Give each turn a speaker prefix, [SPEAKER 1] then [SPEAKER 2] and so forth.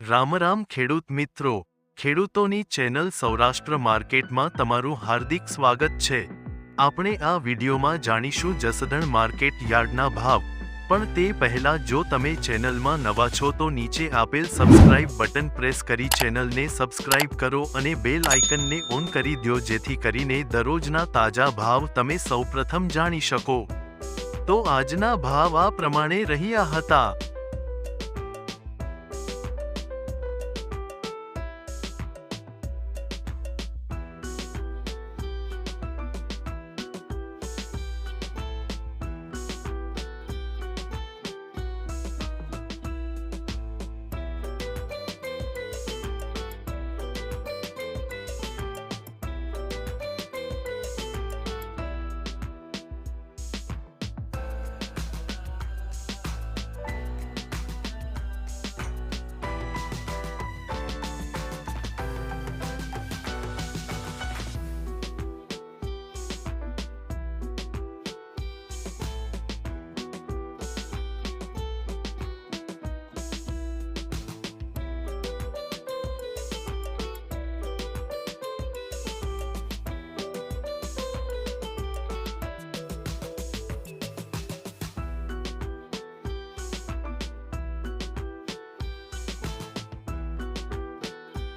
[SPEAKER 1] રામ રામ ખેડૂત મિત્રો, ખેડૂતોની ચેનલ સૌરાષ્ટ્ર માર્કેટમાં તમારું હાર્દિક સ્વાગત છે। આપણે આ વિડીયોમાં જાણીશું જસદણ માર્કેટ યાર્ડના ભાવ, પણ તે પહેલા જો તમે ચેનલમાં નવા છો તો નીચે આપેલ સબસ્ક્રાઇબ બટન પ્રેસ કરી ચેનલને સબસ્ક્રાઇબ કરો અને બેલ આઇકનને ઓન કરી દો જેથી કરીને દરરોજના તાજા ભાવ તમે સૌપ્રથમ જાણી શકો। તો આજના ભાવ આ પ્રમાણે રહ્યા હતા।